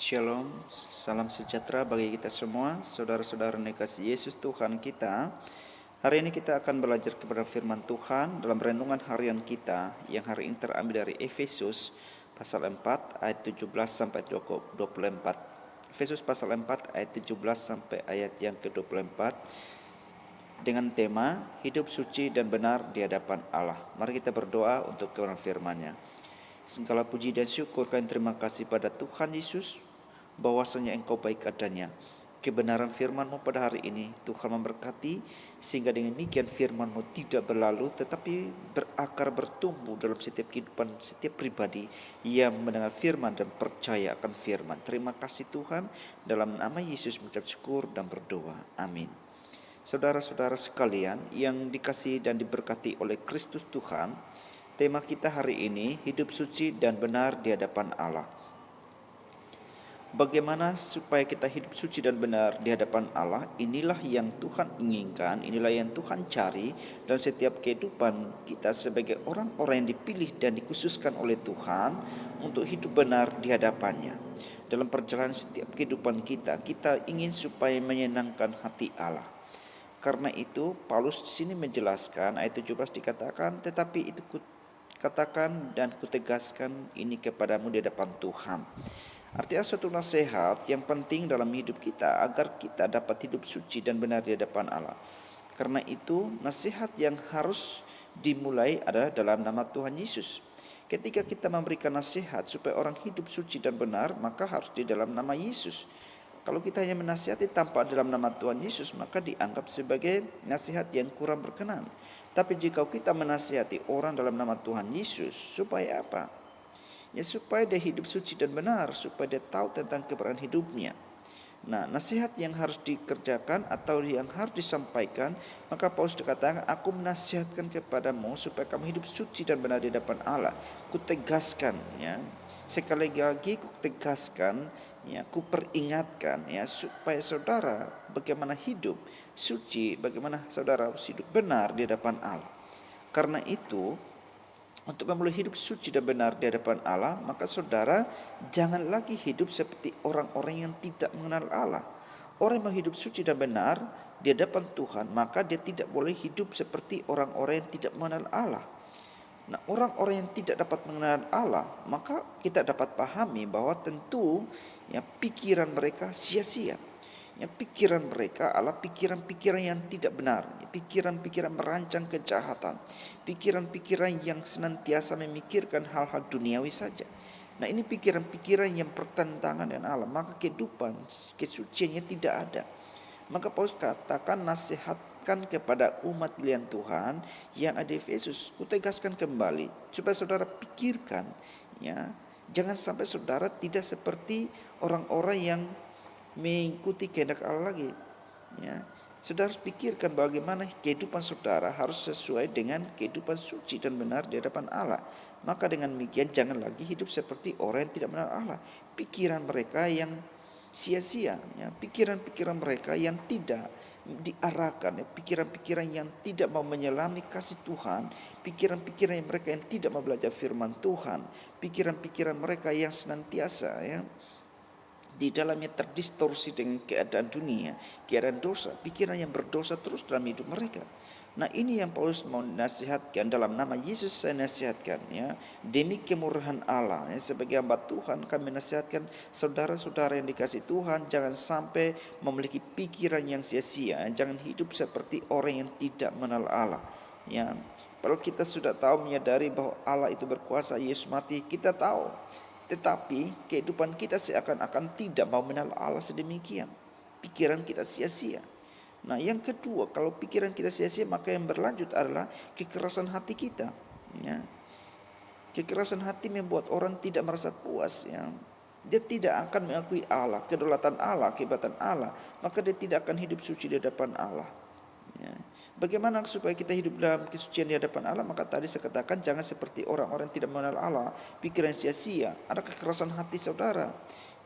Shalom, salam sejahtera bagi kita semua, saudara-saudara yang dikasihi Yesus Tuhan kita. Hari ini kita akan belajar kepada firman Tuhan dalam renungan harian kita yang hari ini terambil dari Efesus pasal 4 ayat 17 sampai 24. Efesus pasal 4 ayat 17 sampai ayat yang ke-24 dengan tema hidup suci dan benar di hadapan Allah. Mari kita berdoa untuk kebenaran firman-Nya. Segala puji dan syukur kami terima kasih pada Tuhan Yesus bahwasanya Engkau baik adanya. Kebenaran firman-Mu pada hari ini Tuhan memberkati sehingga dengan demikian firman-Mu tidak berlalu tetapi berakar bertumbuh dalam setiap kehidupan setiap pribadi yang mendengar firman dan percaya akan firman. Terima kasih Tuhan, dalam nama Yesus mengucap syukur dan berdoa. Amin. Saudara-saudara sekalian yang dikasihi dan diberkati oleh Kristus Tuhan, tema kita hari ini hidup suci dan benar di hadapan Allah. Bagaimana supaya kita hidup suci dan benar di hadapan Allah? Inilah yang Tuhan inginkan, inilah yang Tuhan cari dalam setiap kehidupan kita sebagai orang-orang yang dipilih dan dikhususkan oleh Tuhan untuk hidup benar di hadapannya. Dalam perjalanan setiap kehidupan kita ingin supaya menyenangkan hati Allah. Karena itu Paulus di sini menjelaskan ayat 17 dikatakan, tetapi itu katakan dan kutegaskan ini kepadamu di hadapan Tuhan. Artinya suatu nasihat yang penting dalam hidup kita agar kita dapat hidup suci dan benar di hadapan Allah. Karena itu nasihat yang harus dimulai adalah dalam nama Tuhan Yesus. Ketika kita memberikan nasihat supaya orang hidup suci dan benar, maka harus di dalam nama Yesus. Kalau kita hanya menasihati tanpa dalam nama Tuhan Yesus, maka dianggap sebagai nasihat yang kurang berkenan. Tapi jika kita menasihati orang dalam nama Tuhan Yesus, supaya apa? Ya supaya dia hidup suci dan benar, supaya dia tahu tentang kebenaran hidupnya. Nah, nasihat yang harus dikerjakan atau yang harus disampaikan, maka Paulus dikatakan, aku menasihatkan kepadamu supaya kamu hidup suci dan benar di hadapan Allah. Kutegaskan, ya. Sekali lagi kutegaskan, ya, kuperingatkan, ya, supaya saudara bagaimana hidup suci, bagaimana saudara hidup benar di hadapan Allah. Karena itu, untuk memulai hidup suci dan benar di hadapan Allah, maka saudara jangan lagi hidup seperti orang-orang yang tidak mengenal Allah. Orang yang mau hidup suci dan benar di hadapan Tuhan, maka dia tidak boleh hidup seperti orang-orang yang tidak mengenal Allah. Nah, orang-orang yang tidak dapat mengenal Allah, maka kita dapat pahami bahwa tentu ya pikiran mereka sia-sia. Ya, pikiran mereka adalah pikiran-pikiran yang tidak benar, pikiran-pikiran merancang kejahatan, pikiran-pikiran yang senantiasa memikirkan hal-hal duniawi saja. Nah, ini pikiran-pikiran yang bertentangan dengan Allah, maka kehidupan kesuciannya tidak ada. Maka Paulus katakan, nasihatkan kepada umat pilihan Tuhan yang ada di Efesus, kutegaskan kembali supaya saudara pikirkan, ya, jangan sampai saudara tidak seperti orang-orang yang mengikuti kehendak Allah lagi, ya. Saudara harus pikirkan bagaimana kehidupan saudara harus sesuai dengan kehidupan suci dan benar di hadapan Allah. Maka dengan demikian jangan lagi hidup seperti orang yang tidak mengenal Allah. Pikiran mereka yang sia-sia, ya, pikiran-pikiran mereka yang tidak diarahkan, ya, pikiran-pikiran yang tidak mau menyelami kasih Tuhan, pikiran-pikiran mereka yang tidak mau belajar firman Tuhan, pikiran-pikiran mereka yang senantiasa, ya, di dalamnya terdistorsi dengan keadaan dunia, keadaan dosa, pikiran yang berdosa terus dalam hidup mereka. Nah, ini yang Paulus mau nasihatkan, dalam nama Yesus saya nasihatkan, ya, demi kemurahan Allah, ya, sebagai hamba Tuhan kami nasihatkan saudara-saudara yang dikasih Tuhan, jangan sampai memiliki pikiran yang sia-sia, jangan hidup seperti orang yang tidak mengenal Allah, ya. Kalau kita sudah tahu menyadari bahwa Allah itu berkuasa, Yesus mati, kita tahu. Tetapi kehidupan kita seakan-akan tidak mau mengenal Allah sedemikian. Pikiran kita sia-sia. Nah, yang kedua, kalau pikiran kita sia-sia, maka yang berlanjut adalah kekerasan hati kita, ya. Kekerasan hati membuat orang tidak merasa puas, ya. Dia tidak akan mengakui Allah, kedaulatan Allah, kehebatan Allah, maka dia tidak akan hidup suci di hadapan Allah, ya. Bagaimana supaya kita hidup dalam kesucian di hadapan Allah? Maka tadi saya katakan jangan seperti orang-orang yang tidak mengenal Allah, pikiran sia-sia, ada kekerasan hati saudara,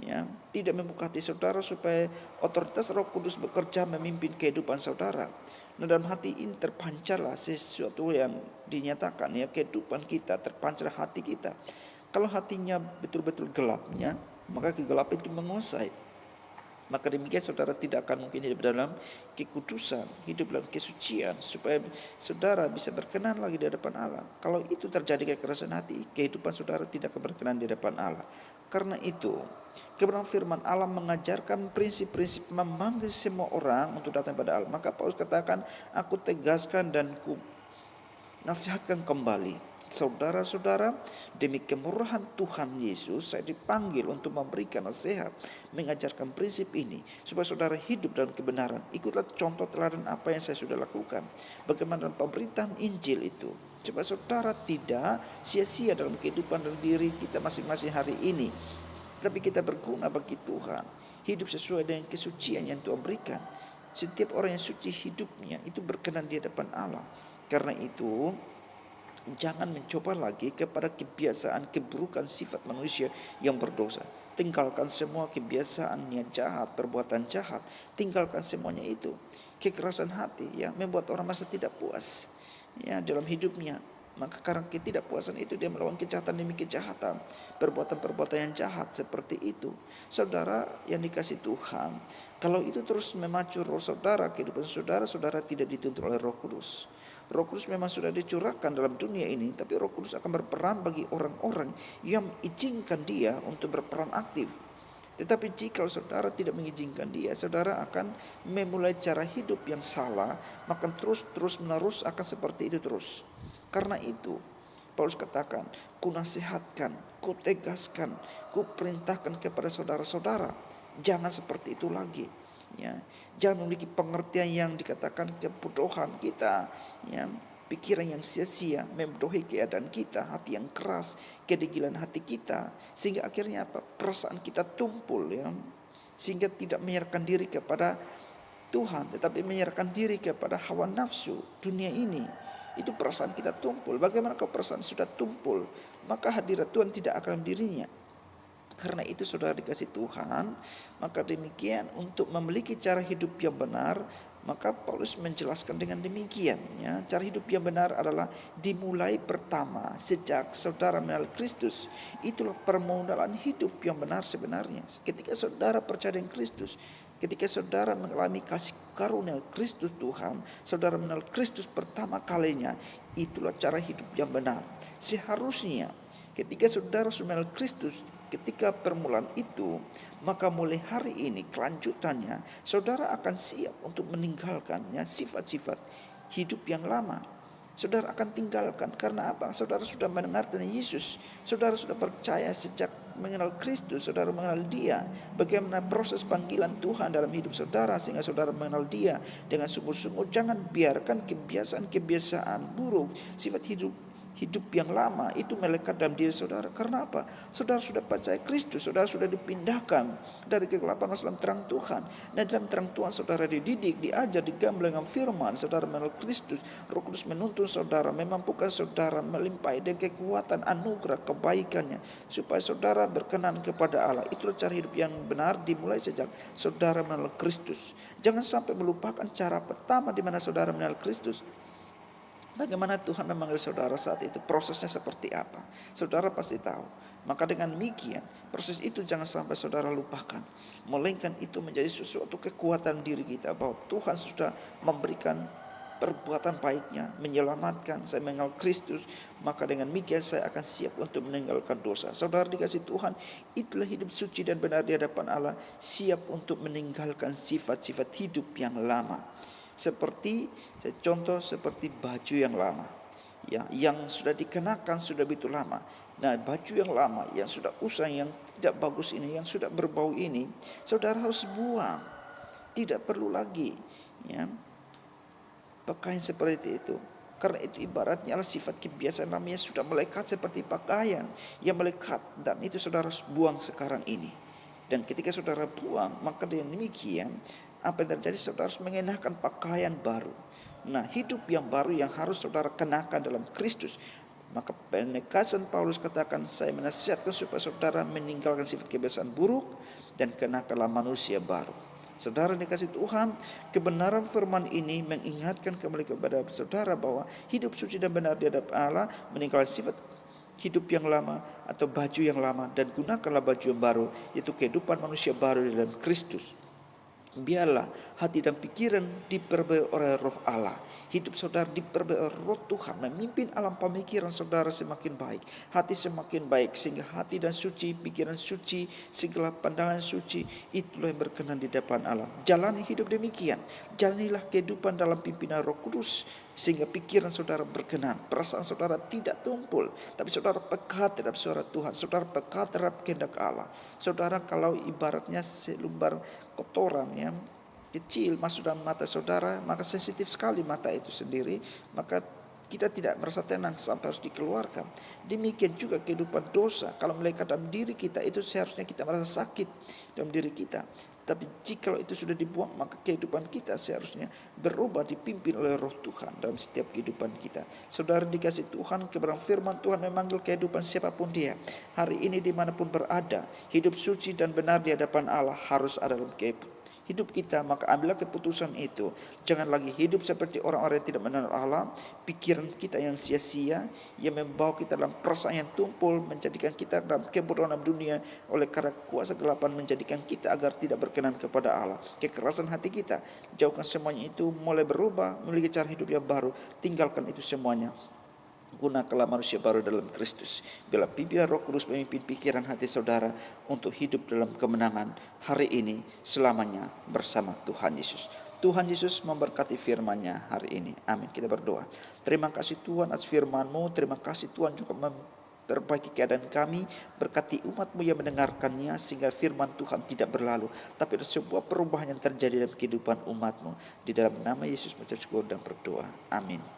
ya, tidak membuka hati saudara supaya otoritas Roh Kudus bekerja memimpin kehidupan saudara. Nah, dalam hati ini terpancarlah sesuatu yang dinyatakan, ya, kehidupan kita terpancar hati kita. Kalau hatinya betul-betul gelapnya, maka kegelapan itu menguasai. Maka demikian saudara tidak akan mungkin hidup dalam kekudusan, hidup dalam kesucian, supaya saudara bisa berkenan lagi di hadapan Allah. Kalau itu terjadi kekerasan hati, kehidupan saudara tidak akan berkenan di hadapan Allah. Karena itu, kebenaran firman Allah mengajarkan prinsip-prinsip memanggil semua orang untuk datang pada Allah. Maka Paulus katakan, aku tegaskan dan ku nasihatkan kembali, saudara-saudara, demi kemurahan Tuhan Yesus saya dipanggil untuk memberikan nasihat, mengajarkan prinsip ini supaya saudara hidup dalam kebenaran. Ikutlah contoh teladan apa yang saya sudah lakukan, bagaimana dalam pemberitaan Injil itu, supaya saudara tidak sia-sia dalam kehidupan dalam diri kita masing-masing hari ini, tapi kita berguna bagi Tuhan, hidup sesuai dengan kesucian yang Tuhan berikan. Setiap orang yang suci hidupnya itu berkenan di hadapan Allah. Karena itu, jangan mencoba lagi kepada kebiasaan keburukan sifat manusia yang berdosa. Tinggalkan semua kebiasaannya jahat, perbuatan jahat. Tinggalkan semuanya itu. Kekerasan hati yang membuat orang merasa tidak puas ya dalam hidupnya. Maka karena ketidakpuasan itu dia melakukan kejahatan demi kejahatan, perbuatan-perbuatan yang jahat seperti itu. Saudara yang dikasih Tuhan, kalau itu terus memacu roh saudara, kehidupan saudara, saudara tidak dituntun oleh Roh Kudus. Roh Kudus memang sudah dicurahkan dalam dunia ini, tapi Roh Kudus akan berperan bagi orang-orang yang izinkan dia untuk berperan aktif. Tetapi jika saudara tidak mengizinkan dia, saudara akan memulai cara hidup yang salah, maka terus menerus akan seperti itu terus. Karena itu, Paulus katakan, ku nasihatkan, ku tegaskan, ku perintahkan kepada saudara-saudara, jangan seperti itu lagi. Ya, jangan memiliki pengertian yang dikatakan kebodohan kita, ya, pikiran yang sia-sia, membodohi keadaan kita, hati yang keras, kedegilan hati kita, sehingga akhirnya apa? Perasaan kita tumpul, ya, sehingga tidak menyerahkan diri kepada Tuhan, tetapi menyerahkan diri kepada hawa nafsu dunia ini. Itu perasaan kita tumpul. Bagaimana kalau perasaan sudah tumpul, maka hadirat Tuhan tidak akan dirinya. Karena itu saudara dikasih Tuhan, maka demikian untuk memiliki cara hidup yang benar, maka Paulus menjelaskan dengan demikian, ya, cara hidup yang benar adalah dimulai pertama sejak saudara mengenal Kristus. Itulah permodalan hidup yang benar sebenarnya. Ketika saudara percaya dengan Kristus, ketika saudara mengalami kasih karunia Kristus Tuhan, saudara mengenal Kristus pertama kalinya, itulah cara hidup yang benar. Seharusnya ketika saudara sudah mengenal Kristus, ketika permulaan itu, maka mulai hari ini kelanjutannya saudara akan siap untuk meninggalkannya sifat-sifat hidup yang lama. Saudara akan tinggalkan karena apa? Saudara sudah mendengar tentang Yesus, saudara sudah percaya sejak mengenal Kristus, saudara mengenal Dia, bagaimana proses panggilan Tuhan dalam hidup saudara sehingga saudara mengenal Dia dengan sungguh-sungguh. Jangan biarkan kebiasaan-kebiasaan buruk, sifat hidup yang lama itu melekat dalam diri saudara. Karena apa? Saudara sudah percaya Kristus, saudara sudah dipindahkan dari kegelapan masuk dalam terang Tuhan. Dan dalam terang Tuhan saudara dididik, diajar, digamblang dengan firman, saudara mengenal Kristus. Roh Kudus menuntun saudara, memampukan saudara melimpahi dengan kekuatan anugerah kebaikannya, supaya saudara berkenan kepada Allah. Itulah cara hidup yang benar dimulai sejak saudara mengenal Kristus. Jangan sampai melupakan cara pertama di mana saudara mengenal Kristus. Bagaimana Tuhan memanggil saudara saat itu, prosesnya seperti apa, saudara pasti tahu. Maka dengan demikian, proses itu jangan sampai saudara lupakan, melainkan itu menjadi sesuatu kekuatan diri kita, bahwa Tuhan sudah memberikan perbuatan baiknya, menyelamatkan saya mengenal Kristus, maka dengan demikian saya akan siap untuk meninggalkan dosa. Saudara dikasih Tuhan, itulah hidup suci dan benar di hadapan Allah, siap untuk meninggalkan sifat-sifat hidup yang lama. Seperti contoh seperti baju yang lama, ya, yang sudah dikenakan sudah begitu lama. Nah, baju yang lama yang sudah usang, yang tidak bagus ini, yang sudah berbau ini, saudara harus buang. Tidak perlu lagi, ya, pakaian seperti itu. Karena itu ibaratnya adalah sifat kebiasaan namanya sudah melekat seperti pakaian yang melekat, dan itu saudara harus buang sekarang ini. Dan ketika saudara buang, maka dengan demikian apa yang terjadi? Saudara harus mengenakan pakaian baru. Nah, hidup yang baru yang harus saudara kenakan dalam Kristus. Maka penekasan Paulus katakan, saya menasihatkan supaya saudara meninggalkan sifat kebiasaan buruk dan kenakanlah manusia baru. Saudara dikasih Tuhan, kebenaran firman ini mengingatkan kembali kepada saudara bahwa hidup suci dan benar di hadapan Allah, meninggalkan sifat hidup yang lama atau baju yang lama dan gunakanlah baju yang baru, yaitu kehidupan manusia baru di dalam Kristus. Biarlah hati dan pikiran diperbaiki oleh Roh Allah. Hidup saudara diperbaiki oleh Roh Tuhan, memimpin alam pemikiran saudara semakin baik, hati semakin baik, sehingga hati dan suci, pikiran suci, segala pandangan suci, itulah yang berkenan di depan Allah. Jalani hidup demikian, jalanilah kehidupan dalam pimpinan Roh Kudus, sehingga pikiran saudara berkenan, perasaan saudara tidak tumpul, tapi saudara peka terhadap suara Tuhan, saudara peka terhadap kehendak Allah. Saudara kalau ibaratnya selumbar kotoran yang kecil masuk dalam mata saudara, maka sensitif sekali mata itu sendiri, maka kita tidak merasa tenang sampai harus dikeluarkan. Demikian juga kehidupan dosa, kalau melekat dalam diri kita, itu seharusnya kita merasa sakit dalam diri kita. Tapi jika itu sudah dibuang, maka kehidupan kita seharusnya berubah, dipimpin oleh Roh Tuhan dalam setiap kehidupan kita. Saudara dikasih Tuhan, kebenaran firman Tuhan memanggil kehidupan siapapun dia. Hari ini dimanapun berada, hidup suci dan benar di hadapan Allah harus ada dalam hidup kita. Maka ambillah keputusan itu. Jangan lagi hidup seperti orang-orang yang tidak mengenal Allah. Pikiran kita yang sia-sia, yang membawa kita dalam perasaan yang tumpul, menjadikan kita dalam kebodohan dunia, oleh karena kuasa kegelapan menjadikan kita agar tidak berkenan kepada Allah. Kekerasan hati kita, jauhkan semuanya itu, mulai berubah, memiliki cara hidup yang baru. Tinggalkan itu semuanya. Gunakanlah manusia baru dalam Kristus. Bila biar Roh Kudus memimpin pikiran hati saudara untuk hidup dalam kemenangan hari ini selamanya bersama Tuhan Yesus. Tuhan Yesus memberkati firman-Nya hari ini. Amin. Kita berdoa. Terima kasih Tuhan atas firman-Mu. Terima kasih Tuhan juga memperbaiki keadaan kami. Berkati umat-Mu yang mendengarkannya, sehingga firman Tuhan tidak berlalu, tapi ada sebuah perubahan yang terjadi dalam kehidupan umat-Mu. Di dalam nama Yesus mengucap syukur dan berdoa. Amin.